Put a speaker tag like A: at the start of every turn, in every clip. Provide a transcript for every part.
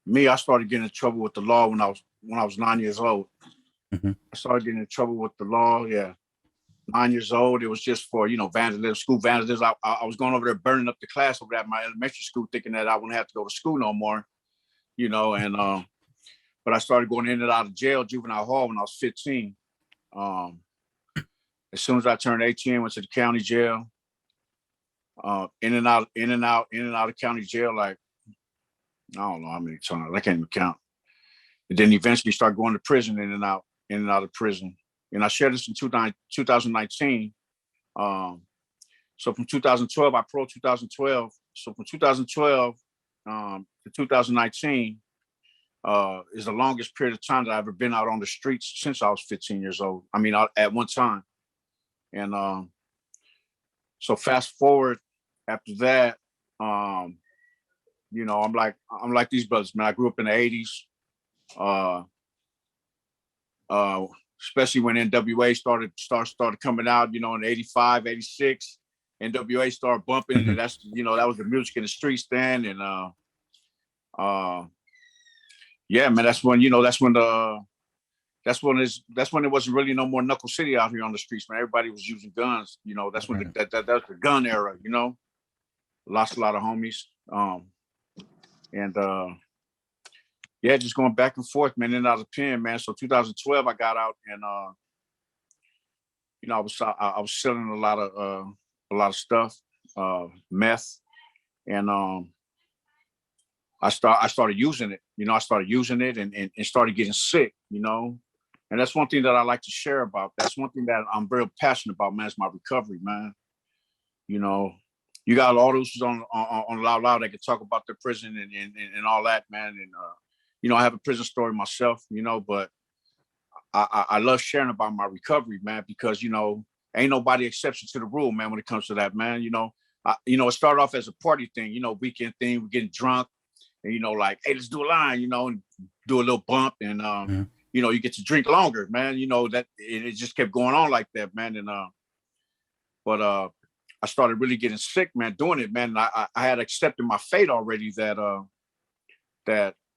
A: I started getting in trouble with the law when I was 9 years old.
B: Mm-hmm.
A: I started getting in trouble with the law. Yeah, 9 years old. It was just for vandalism, school vandalism. I was going over there burning up the class over at my elementary school, thinking that I wouldn't have to go to school no more. And but I started going in and out of jail, juvenile hall, when I was 15. As soon as I turned 18, went to the county jail. In and out of county jail, like, I don't know how many times. I can't even count. And then eventually start going to prison, in and out of prison. And I shared this in 2019. So from 2012, I pro 2012. So from 2012 to 2019 is the longest period of time that I've ever been out on the streets since I was 15 years old. I mean, at one time. And so fast forward after that, I'm like these brothers, man. I grew up in the 80s. Especially when NWA started coming out, in 85, 86, NWA started bumping,
B: Mm-hmm.
A: and that's, that was the music in the streets then. And yeah, man, that's when it wasn't really no more Knuckle City out here on the streets, man. Everybody was using guns, that's when that's the gun era, lost a lot of homies. And yeah, just going back and forth, man, in and out of the pen, man. So 2012, I got out, and I was selling a lot of stuff, meth, and I started using it. I started using it and started getting sick. And that's one thing that I like to share about. That's one thing that I'm very passionate about, man. Is my recovery, man. You got all those on Loud Loud that can talk about their prison and all that, man. And I have a prison story myself, but I love sharing about my recovery, man, because ain't nobody exception to the rule, man, when it comes to that, man. It started off as a party thing, weekend thing. We're getting drunk, and like, hey, let's do a line, and do a little bump, and you get to drink longer, man. That it just kept going on like that, man. And but I started really getting sick, man, doing it, man. And I had accepted my fate already that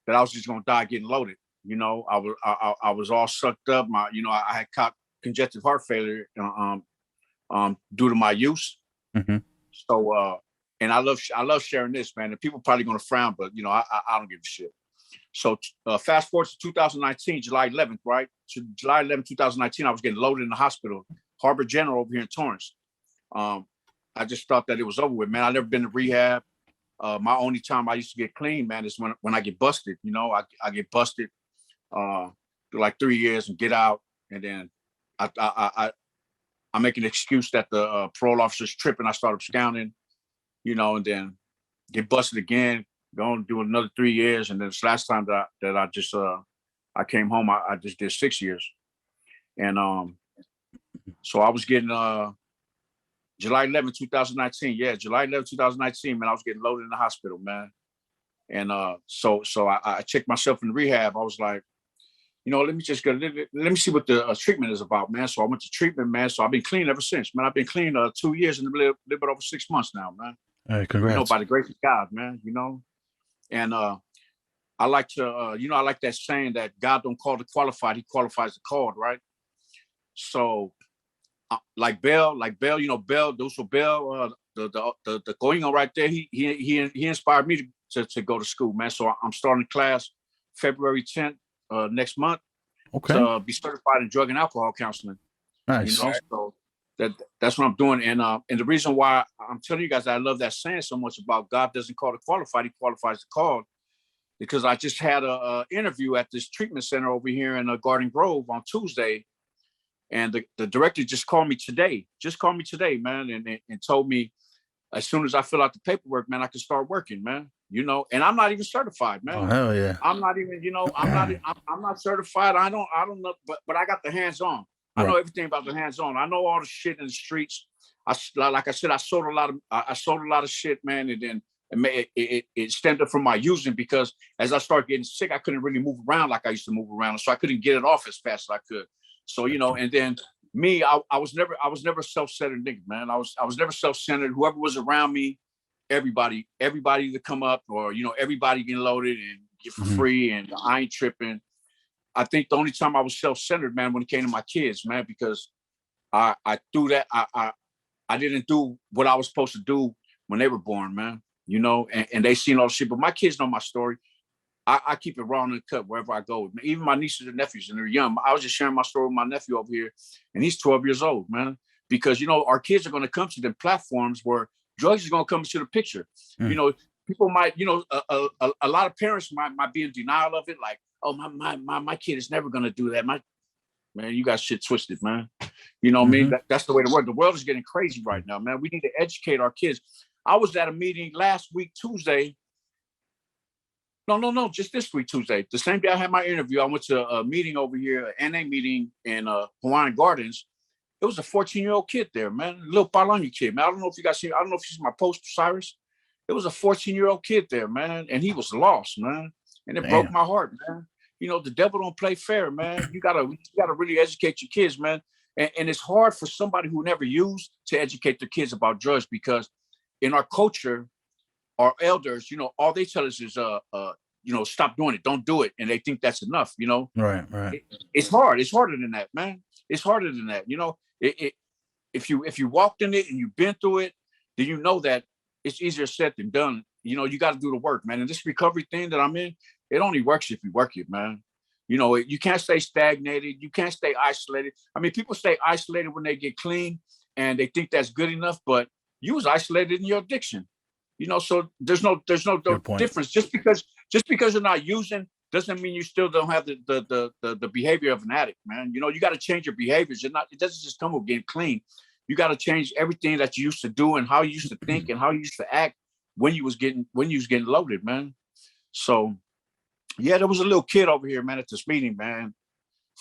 A: I was just gonna die getting loaded. I was all sucked up. I had caught congestive heart failure due to my use.
B: Mm-hmm.
A: So and I love sharing this, man. And people probably gonna frown, but I don't give a shit. So fast forward to 2019, July 11th, right? So July 11th, 2019, I was getting loaded in the hospital, Harbor General over here in Torrance. I just thought that it was over with, man. I've never been to rehab. My only time I used to get clean, man, is when I get busted. I get busted for like 3 years and get out, and then I make an excuse that the parole officer's tripping. I start absconding, and then get busted again. Go and do another 3 years, and then this last time that I just I came home, I just did 6 years, and so I was getting July 11th, 2019. Yeah, July 11th, 2019, man, I was getting loaded in the hospital, man. And so I checked myself in rehab. I was like, let me just go, let me see what the treatment is about, man. So I went to treatment, man. So I've been clean ever since, man. I've been clean 2 years and a little bit over 6 months now, man.
B: All right, congrats.
A: By the grace of God, man, And I like to, I like that saying that God don't call the qualified, he qualifies the called, right? So like Bell, Bell, those were Bell, the going on right there. He inspired me to go to school, man. So I'm starting class February 10th next month.
B: Okay.
A: To be certified in drug and alcohol counseling.
B: Nice.
A: So that's what I'm doing. And the reason why I'm telling you guys that I love that saying so much about God doesn't call the qualified, he qualifies the called, because I just had a interview at this treatment center over here in Garden Grove on Tuesday. And the director just called me today, man, and told me as soon as I fill out the paperwork, man, I can start working, man. And I'm not even certified, man.
B: Oh, hell yeah.
A: I'm not even, I'm not certified. I don't know, but I got the hands on.
B: Right.
A: I know everything about the hands on. I know all the shit in the streets. Like I said, I sold a lot of shit, man, and then it stemmed up from my using, because as I started getting sick, I couldn't really move around like I used to move around, so I couldn't get it off as fast as I could. So and then me, I was never a self-centered nigga, man. I was never self-centered. Whoever was around me, everybody to come up, or everybody getting loaded and you for free, and I ain't tripping. I think the only time I was self-centered, man, when it came to my kids, man, because I threw that, I didn't do what I was supposed to do when they were born, man, you know, and they seen all the shit, but my kids know my story. I keep it raw and cut wherever I go. Even my nieces and nephews, and they're young. I was just sharing my story with my nephew over here, and he's 12 years old, man. Because, you know, our kids are going to come to the platforms where drugs is going to come into the picture. You know, people might, you know, a lot of parents might be in denial of it. Like, oh, my kid is never going to do that. Man, you got shit twisted, man. You know what I mean? That's the way the world is getting crazy right now, man. We need to educate our kids. I was at a meeting last week, Tuesday. No, just this week, Tuesday. The same day I had my interview, I went to a meeting over here, an NA meeting in Hawaiian Gardens. It was a 14-year-old kid there, man. A little Palani kid, man. I don't know if you guys see, I don't know if you see my post, Cyrus. It was a 14-year-old kid there, man. And he was lost, man. And it broke my heart, man. You know, the devil don't play fair, man. You gotta really educate your kids, man. And it's hard for somebody who never used to educate their kids about drugs, because in our culture, our elders, you know, all they tell us is, you know, stop doing it, don't do it, and they think that's enough. You know,
B: right.
A: It's hard. It's harder than that, man. It's harder than that. You know, if you walked in it and you've been through it, then you know that it's easier said than done. You know, you got to do the work, man. And this recovery thing that I'm in, it only works if you work it, man. You know, you can't stay stagnated. You can't stay isolated. I mean, people stay isolated when they get clean and they think that's good enough, but you was isolated in your addiction. You know, so there's no difference. Just because you're not using doesn't mean you still don't have the behavior of an addict, man. You know, you got to change your behaviors. It doesn't just come with getting clean. You got to change everything that you used to do and how you used to think and how you used to act when you was getting loaded, man. So yeah, there was a little kid over here, man, at this meeting, man,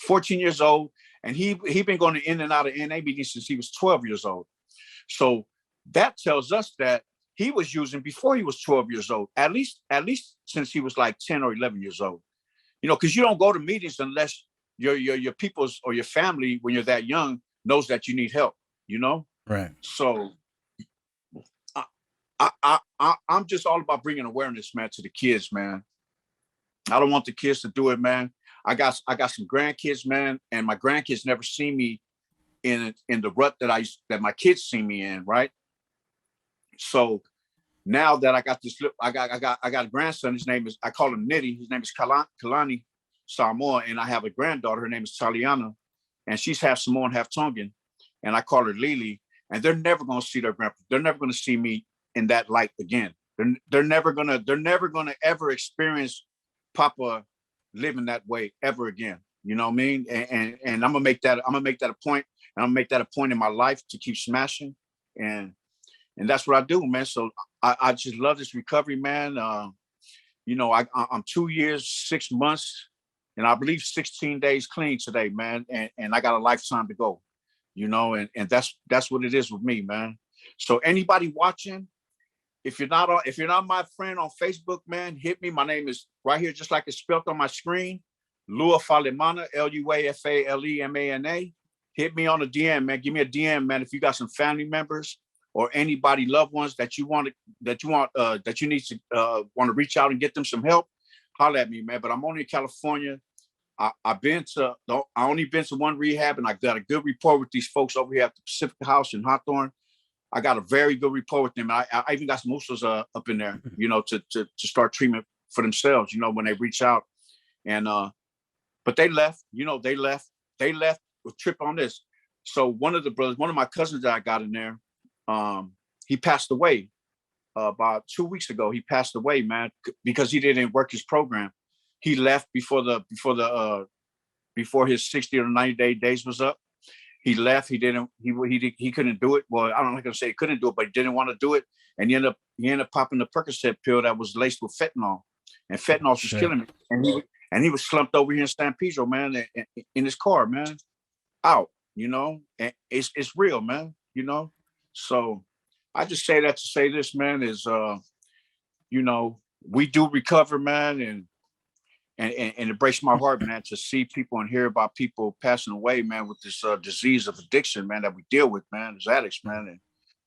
A: 14 years old, and he been going in and out of NA meetings since he was 12 years old. So that tells us that he was using before he was 12 years old, at least since he was like 10 or 11 years old. You know, because you don't go to meetings unless your people's or your family, when you're that young, knows that you need help, you know?
B: Right.
A: So I'm just all about bringing awareness, man, to the kids, man. I don't want the kids to do it, man. I got some grandkids, man, and my grandkids never see me in the rut that my kids see me in, right? So now that I got this, I got a grandson. I call him Nitty. His name is Kalani Samoa, and I have a granddaughter. Her name is Taliana, and she's half Samoan, half Tongan, and I call her Lily. And they're never going to see their grandpa. They're never going to see me in that light again. They're never gonna ever experience Papa living that way ever again. You know what I mean? And I'm gonna make that a point. And I'm gonna make that a point in my life to keep smashing. And that's what I do, man. So I just love this recovery, man. You know, I'm 2 years, 6 months, and I believe 16 days clean today, man. And I got a lifetime to go, you know, and that's what it is with me, man. So anybody watching, if you're not my friend on Facebook, man, hit me. My name is right here, just like it's spelled on my screen. Lua Falemana, LuaFalemana. Hit me on a DM, man. Give me a DM, man. If you got some family members or anybody, loved ones that you need to want to reach out and get them some help, holler at me, man. But I'm only in California. I only been to one rehab, and I got a good rapport with these folks over here at the Pacific House in Hawthorne. I got a very good rapport with them. I even got some Usos up in there, you know, to start treatment for themselves, you know, when they reach out. And but they left, you know, they left with Trip on this. So one of my cousins that I got in there, he passed away about 2 weeks ago. He passed away, man, because he didn't work his program. He left before his 60 or 90 days was up. He left. He couldn't do it. Well, I'm not going to say he couldn't do it, but he didn't want to do it. And he ended up popping the Percocet pill that was laced with fentanyl, and fentanyl was killing him. And he was slumped over here in San Pedro, man, in his car, man, out. You know, and it's real, man. You know, so I just say that to say this, man, is you know, we do recover, man, and it breaks my heart, man, to see people and hear about people passing away, man, with this disease of addiction, man, that we deal with, man, as addicts, man.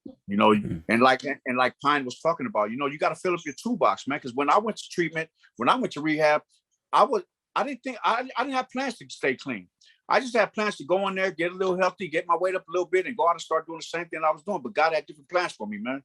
A: And You know,
B: Mhm.
A: and like Pine was talking about, you know, you got to fill up your toolbox, man. Because when I went to treatment, when I went to rehab, I was I didn't think I didn't have plans to stay clean. I just had plans to go in there, get a little healthy, get my weight up a little bit, and go out and start doing the same thing I was doing. But God had different plans for me, man.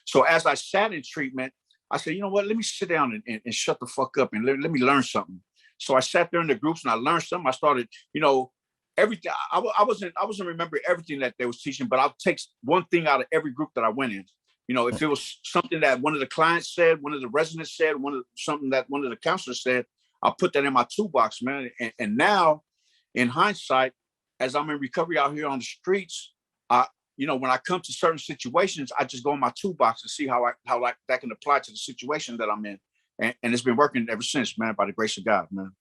A: So as I sat in treatment, I said, you know what? Let me sit down and shut the fuck up and let me learn something. So I sat there in the groups and I learned something. I started, you know, everything. I wasn't remember everything that they was teaching, but I'll take one thing out of every group that I went in. You know, if it was something that one of the clients said, one of the residents said, something that one of the counselors said, I'll put that in my toolbox, man. And now, in hindsight, as I'm in recovery out here on the streets, I, you know, when I come to certain situations, I just go in my toolbox and see how that can apply to the situation that I'm in, and it's been working ever since, man. By the grace of God, man.